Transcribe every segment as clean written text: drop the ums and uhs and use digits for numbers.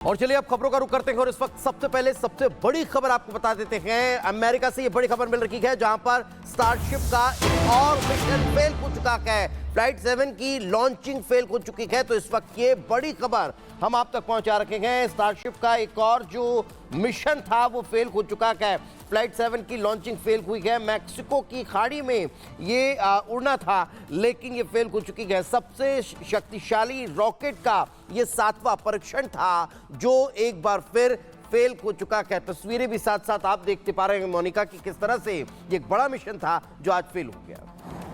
और चलिए अब खबरों का रुख करते हैं और इस वक्त सबसे पहले सबसे बड़ी खबर आपको बता देते हैं। अमेरिका से ये बड़ी खबर मिल रही है जहां पर स्टारशिप का एक और मिशन फेल हो चुका है। फ्लाइट 7 की लॉन्चिंग फेल हो चुकी है। तो इस वक्त ये बड़ी खबर हम आप तक पहुंचा रखे हैं। स्टारशिप का एक और जो मिशन था वो फेल हो चुका है। फ्लाइट 7 की लॉन्चिंग फेल हुई है। मैक्सिको की खाड़ी में ये उड़ना था लेकिन ये फेल हो चुकी है। सबसे शक्तिशाली रॉकेट का ये 7वां परीक्षण था जो एक बार फिर फेल हो चुका है। तस्वीरें भी साथ साथ आप देखते पा रहे हैं मोनिका की किस तरह से ये एक बड़ा मिशन था जो आज फेल हो गया।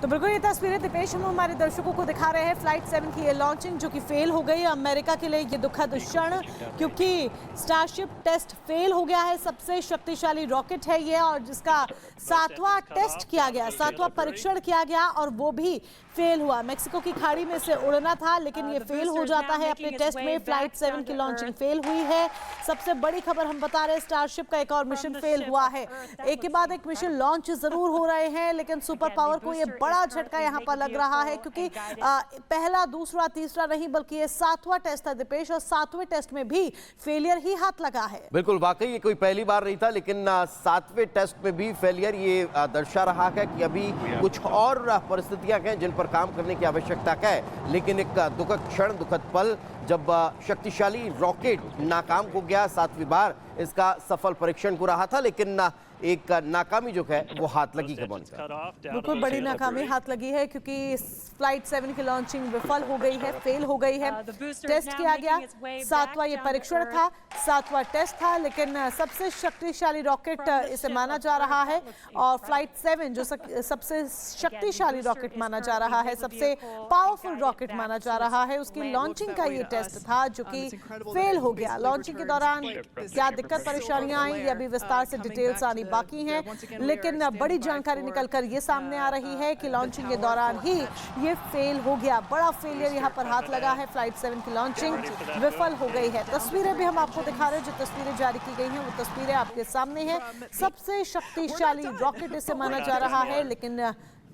तो बिल्कुल ये तस्वीरें दीपेश हम हमारे दर्शकों को दिखा रहे हैं फ्लाइट 7 की ये लॉन्चिंग जो कि फेल हो गई। अमेरिका के लिए ये दुखद क्षण क्योंकि स्टारशिप टेस्ट फेल हो गया है। सबसे शक्तिशाली रॉकेट है ये और जिसका 7वां टेस्ट किया गया, 7वां परीक्षण किया गया और वो भी फेल हुआ। मेक्सिको की खाड़ी में से उड़ना था लेकिन ये फेल हो जाता है अपने टेस्ट में। फ्लाइट 7 की लॉन्चिंग फेल हुई है। सबसे बड़ी खबर हम बता रहे हैं स्टारशिप का एक और मिशन फेल हुआ है। एक के बाद एक मिशन लॉन्च जरूर हो रहे हैं लेकिन सुपर पावर को ये बड़ा झटका यहाँ पर लग रहा है क्योंकि पहला, दूसरा, तीसरा नहीं बल्कि ये 7वां टेस्ट था दीपेश और 7वें टेस्ट में भी फेलियर ही हाथ लगा है। बिल्कुल वाकई ये कोई पहली बार नहीं था लेकिन 7वें टेस्ट में भी फेलियर ये दर्शा रहा है कि अभी कुछ और परिस्थितियां हैं जिन पर काम करने की आवश्यकता है। लेकिन एक दुखद क्षण, दुखद पल जब शक्तिशाली रॉकेट नाकाम हो गया। 7वीं बार इसका सफल परीक्षण हो रहा था लेकिन एक नाकामी जो है वो हाथ लगी है। बिल्कुल बड़ी नाकामी हाथ लगी है क्योंकि फ्लाइट 7 की लॉन्चिंग विफल हो गई है, फेल हो गई है। टेस्ट किया गया, 7वां ये परीक्षण था, 7वां टेस्ट था लेकिन सबसे शक्तिशाली रॉकेट इसे माना जा रहा है और फ्लाइट 7 जो सबसे शक्तिशाली रॉकेट माना जा रहा है, सबसे पावरफुल रॉकेट माना जा रहा है, उसकी लॉन्चिंग का ये टेस्ट था जो कि फेल हो गया। लॉन्चिंग के दौरान क्या दिक्कत परेशानियां आई ये अभी विस्तार से डिटेल्स आनी बाकी हैं लेकिन बड़ी जानकारी निकलकर ये सामने आ रही है कि लॉन्चिंग के दौरान ही ये फेल हो गया। बड़ा फेलियर यहाँ पर हाथ लगा है। फ्लाइट 7 की लॉन्चिंग विफल हो गई है। तस्वीरें भी हम आपको दिखा रहे हैं, जो तस्वीरें जारी की गई हैं वो तस्वीरें आपके सामने हैं। सबसे शक्तिशाली रॉकेट इसे माना जा रहा है लेकिन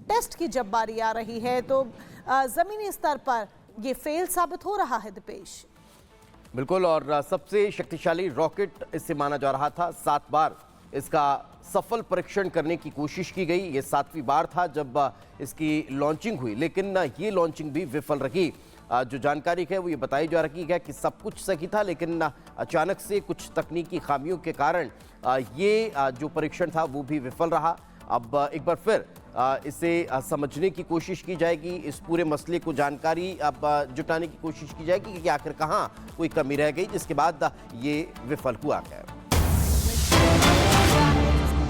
टेस्ट की जब बारी आ रही है तो जमीनी स्तर पर ये फेल साबित हो रहा है दीपेश। बिल्कुल और सबसे शक्तिशाली रॉकेट इसे माना जा रहा था। 7 बार इसका सफल परीक्षण करने की कोशिश की गई। ये 7वीं बार था जब इसकी लॉन्चिंग हुई लेकिन ये लॉन्चिंग भी विफल रही। जो जानकारी है वो ये बताई जा रही है कि सब कुछ सही था लेकिन अचानक से कुछ तकनीकी खामियों के कारण ये जो परीक्षण था वो भी विफल रहा। अब एक बार फिर इसे समझने की कोशिश की जाएगी। इस पूरे मसले को जानकारी अब जुटाने की कोशिश की जाएगी कि आखिर कहाँ कोई कमी रह गई जिसके बाद ये विफल हुआ है।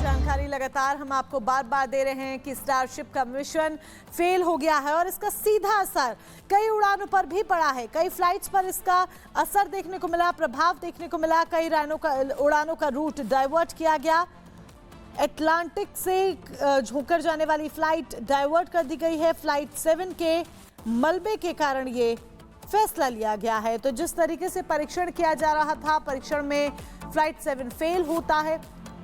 जानकारी लगातार हम आपको बार बार दे रहे हैं कि स्टारशिप का मिशन फेल हो गया है और इसका सीधा असर कई उड़ानों पर भी पड़ा है। कई फ्लाइट्स पर इसका असर देखने को मिला, प्रभाव देखने को मिला। कई उड़ानों का रूट डाइवर्ट किया गया। अटलांटिक से होकर जाने वाली फ्लाइट डाइवर्ट कर दी गई है। फ्लाइट 7 के मलबे के कारण ये फैसला लिया गया है। तो जिस तरीके से परीक्षण किया जा रहा था, परीक्षण में फ्लाइट 7 फेल होता है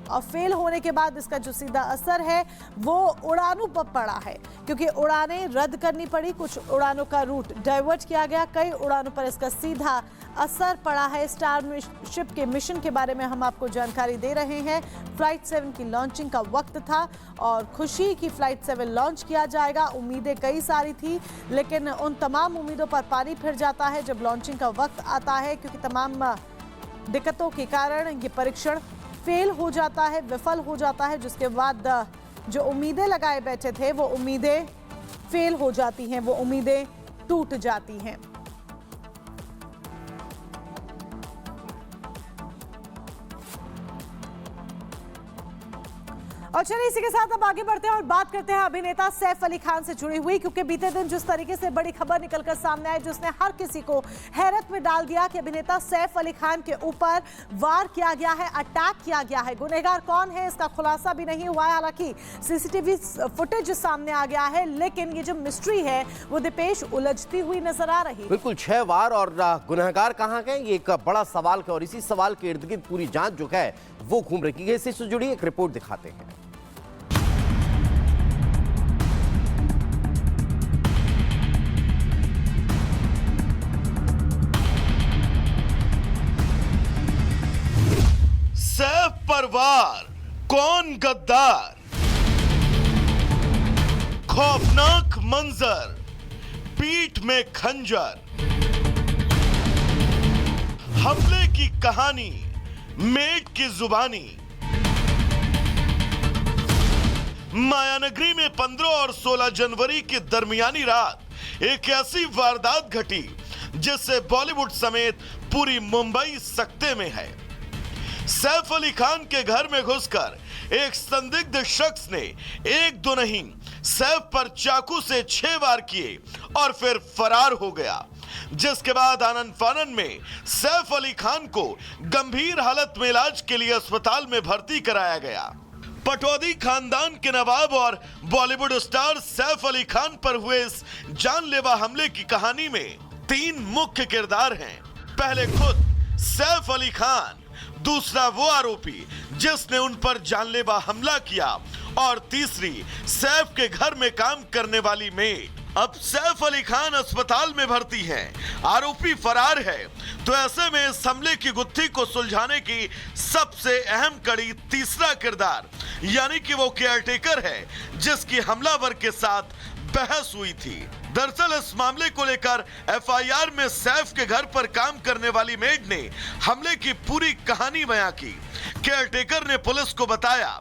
और फेल होने के बाद इसका जो सीधा असर है वो उड़ानों पर पड़ा है क्योंकि उड़ानें रद्द करनी पड़ी, कुछ उड़ानों का रूट डाइवर्ट किया गया, कई उड़ानों पर इसका सीधा असर पड़ा है। स्टारशिप के मिशन के बारे में हम आपको जानकारी दे रहे हैं। फ्लाइट 7 की लॉन्चिंग का वक्त था और खुशी की फ्लाइट 7 लॉन्च किया जाएगा। उम्मीदें कई सारी थी लेकिन उन तमाम उम्मीदों पर पानी फिर जाता है जब लॉन्चिंग का वक्त आता है क्योंकि तमाम दिक्कतों के कारण ये परीक्षण फेल हो जाता है, विफल हो जाता है, जिसके बाद जो उम्मीदें लगाए बैठे थे वो उम्मीदें फेल हो जाती हैं, वो उम्मीदें टूट जाती हैं। और चलिए इसी के साथ अब आगे बढ़ते हैं और बात करते हैं अभिनेता सैफ अली खान से जुड़ी हुई क्योंकि बीते दिन जिस तरीके से बड़ी खबर निकलकर सामने आई जिसने हर किसी को हैरत में डाल दिया कि अभिनेता सैफ अली खान के ऊपर वार किया गया है, अटैक किया गया है। गुनहगार कौन है इसका खुलासा भी नहीं हुआ है। हालांकि सीसीटीवी फुटेज सामने आ गया है लेकिन ये जो मिस्ट्री है वो दीपेश उलझती हुई नजर आ रही है। बिल्कुल 6 वार और गुनहगार कहाँ गए ये एक बड़ा सवाल है और इसी सवाल के इर्द गिर्द पूरी जांच जो है वो घूम रही है। इससे जुड़ी एक रिपोर्ट दिखाते हैं। सैफ पर वार, कौन गद्दार? खौफनाक मंजर, पीठ में खंजर, हमले की कहानी, मेट की जुबानी। मायानगरी में 15 और 16 जनवरी की दरमियानी रात एक ऐसी वारदात घटी जिससे बॉलीवुड समेत पूरी मुंबई सकते में है। सैफ अली खान के घर में घुसकर एक संदिग्ध शख्स ने एक दो नहीं सैफ पर चाकू से 6 वार किए और फिर फरार हो गया, जिसके बाद आनन फानन में सैफ अली खान को गंभीर हालत में इलाज के लिए अस्पताल में भर्ती कराया गया। पटौदी खानदान के नवाब और बॉलीवुड स्टार सैफ अली खान पर हुए इस जानलेवा हमले की कहानी में 3 मुख्य किरदार हैं। पहले खुद सैफ अली खान, दूसरा वो आरोपी जिसने उन पर जानलेवा हमला किया, और तीसरी सैफ के घर में काम करने वाली मेड। अब सैफ अली खान अस्पताल में भर्ती हैं, आरोपी फरार है, तो ऐसे में इस हमले की गुत्थी को सुलझाने की सबसे अहम कड़ी तीसरा किरदार, यानी कि वो केयरटेकर है जिसकी हमलावर के साथ बहस हुई थी। दरअसल इस मामले को लेकर एफआईआर में सैफ के घर पर काम करने वाली मेड ने हमले की पूरी कहानी बयां की। केयरटेकर ने पुलिस को बताया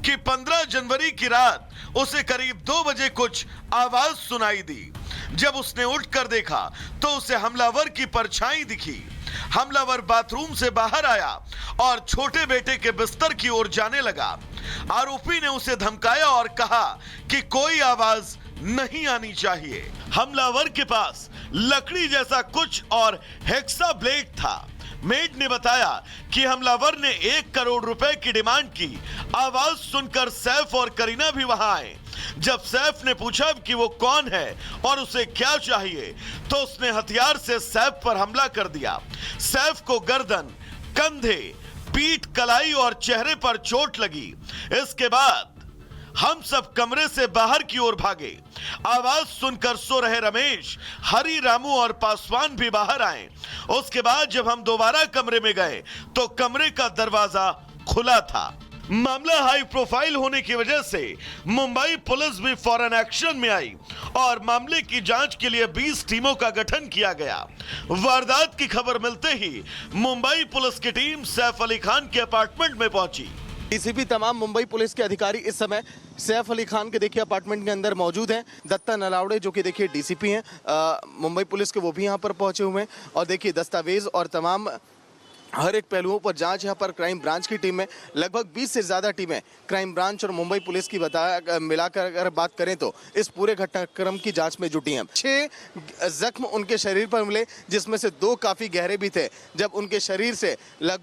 कि 15 जनवरी की रात उसे करीब 2 बजे कुछ आवाज सुनाई दी। जब उसने उठकर देखा तो उसे हमलावर की परछाई दिखी। हमलावर बाथरूम से बाहर आया और छोटे बेटे के बिस्तर की ओर जाने लगा। आरोपी ने उसे धमकाया और कहा कि कोई आवाज नहीं आनी चाहिए। हमलावर के पास लकड़ी जैसा कुछ और हेक्सा ब्लेड था। मेड ने बताया कि हमलावर ने 1 करोड़ रुपए की डिमांड की। आवाज सुनकर सैफ और करीना भी वहां आए। जब सैफ ने पूछा कि वो कौन है और उसे क्या चाहिए, तो उसने हथियार से सैफ पर हमला कर दिया। सैफ को गर्दन, कंधे, पीठ, कलाई और चेहरे पर चोट लगी। इसके बाद हम सब कमरे से बाहर की ओर भागे। आवाज सुनकर सो रहे रमेश, हरी, रामू और पासवान भी बाहर आए। उसके बाद जब हम दोबारा कमरे में गए तो कमरे का दरवाजा खुला था। मामला हाई प्रोफाइल होने की वजह से मुंबई पुलिस भी फौरन एक्शन में आई और मामले की जांच के लिए 20 टीमों का गठन किया गया। वारदात की खबर मिलते ही मुंबई पुलिस की टीम सैफ अली खान के अपार्टमेंट में पहुंची। डीसीपी तमाम मुंबई पुलिस के अधिकारी इस समय सैफ अली खान के देखिए अपार्टमेंट के अंदर मौजूद हैं। दत्ता नलावड़े जो कि देखिए डीसीपी हैं मुंबई पुलिस के, वो भी यहाँ पर पहुंचे हुए हैं। और देखिए दस्तावेज और तमाम हर एक पहलुओं पर जांच यहाँ पर क्राइम ब्रांच की टीम में लगभग 20 से ज़्यादा टीमें क्राइम ब्रांच और मुंबई पुलिस की मिलाकर अगर बात करें तो इस पूरे घटनाक्रम की जांच में जुटी हैं। 6 जख्म उनके शरीर पर मिले, जिसमें से 2 काफ़ी गहरे भी थे। जब उनके शरीर से